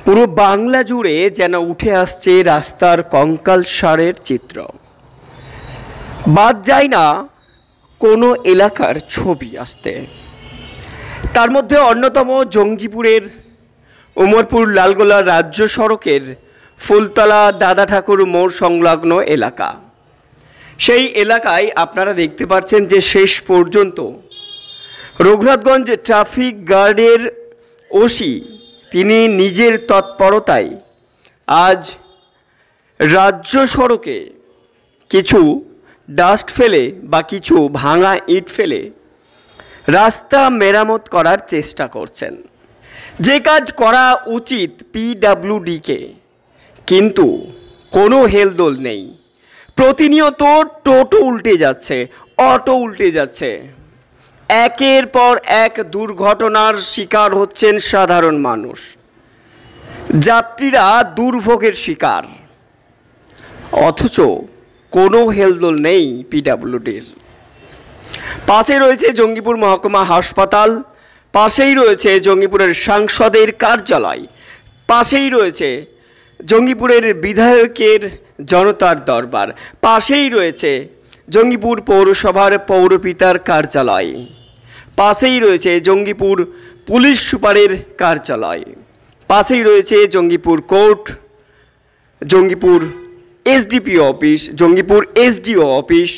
পুরো বাংলা জুড়ে যেন উঠে আসছে রাস্তার কঙ্কালসারের চিত্র। বাদ যায় না কোনো এলাকার ছবি আসতে। তার মধ্যে অন্যতম জঙ্গিপুরের উমরপুর লালগোলা রাজ্য সড়কের ফুলতলা দাদা ঠাকুর মোড় সংলগ্ন এলাকা। সেই এলাকায় আপনারা দেখতে পাচ্ছেন যে শেষ পর্যন্ত রঘুনাথগঞ্জ ট্রাফিক গার্ডের ওসি তিনি নিজের তৎপরতায় আজ রাজ্য সড়কে কিছু ডাস্ট ফেলে বা কিছু ভাঙা ইট ফেলে রাস্তা মেরামত করার চেষ্টা করছেন, যে কাজ করা উচিত পিডব্লিউডিকে, কিন্তু কোনো হেলদোল নেই। প্রতিনিয়ত টোটো উল্টে যাচ্ছে, অটো উল্টে যাচ্ছে, একের পর এক দুর্ঘটনার শিকার হচ্ছেন সাধারণ মানুষ, যাত্রীরা দুর্ভোগের শিকার, অথচ কোনো হেলদোল নেই পিডব্লিউডির। পাশে রয়েছে জঙ্গিপুর মহকুমা হাসপাতাল, পাশেই রয়েছে জঙ্গিপুরের সাংসদের কার্যালয়, পাশেই রয়েছে জঙ্গিপুরের বিধায়কের জনতার দরবার, পাশেই রয়েছে জঙ্গিপুর পৌরসভার পৌরপিতার কার্যালয়, পাশেই রয়েছে জঙ্গিপুর পুলিশ সুপারের কার্যালয়, পাশেই রয়েছে Jangipur court, Jangipur SDPO office, Jangipur SDO office.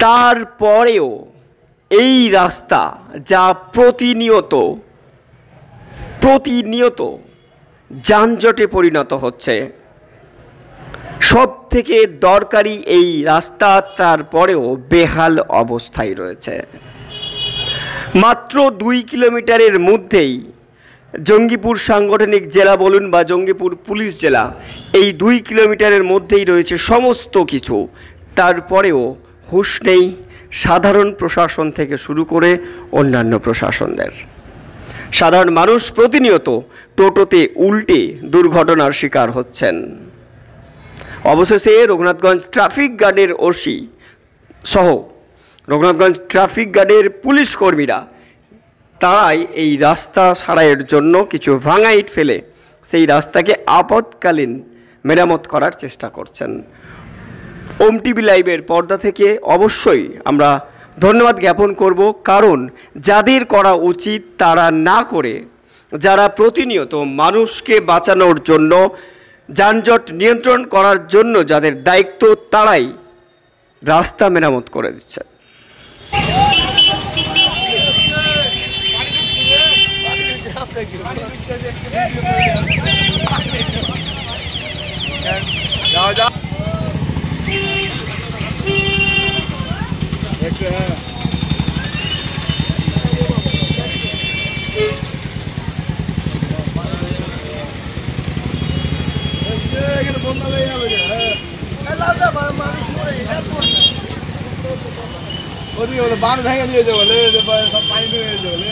তারপরেও এই রাস্তা যা প্রতিনিয়ত যানজটে পরিণত হচ্ছে, সব থেকে দরকারি এই রাস্তা তারপরেও বেহাল অবস্থায় রয়েছে। মাত্র 2 কিলোমিটারের মধ্যেই জঙ্গিপুর সাংগঠনিক জেলা বলুন বা জঙ্গিপুর পুলিশ জেলা, এই 2 কিলোমিটারের মধ্যেই রয়েছে সমস্ত কিছু। তারপরেও হুঁশ নেই সাধারণ প্রশাসন থেকে শুরু করে অন্যান্য প্রশাসনদের। সাধারণ মানুষ প্রতিনিয়ত টোটোতে উল্টে দুর্ঘটনার শিকার হচ্ছেন। অবশেষে রঘুনাথগঞ্জ ট্রাফিক গার্ডের ওসি সহ রঘুনাথগঞ্জ ট্রাফিক গার্ডের পুলিশ কর্মীরা তারাই এই রাস্তা সারাইয়ের জন্য কিছু ভাঙা ইট ফেলে সেই রাস্তাকে আপৎকালীন মেরামত করার চেষ্টা করছেন। ওম টিভি লাইভের পর্দা থেকে অবশ্যই আমরা ধন্যবাদ জ্ঞাপন করব, কারণ যাদের করা উচিত তারা না করে, যারা প্রতিনিয়ত মানুষকে বাঁচানোর জন্য, যানজট নিয়ন্ত্রণ করার জন্য যাদের দায়িত্ব, তারাই রাস্তা মেরামত করে দিচ্ছে। বান ভেঙে দিয়েছে বলে, সব পানি ঢুকে গেছে বলে।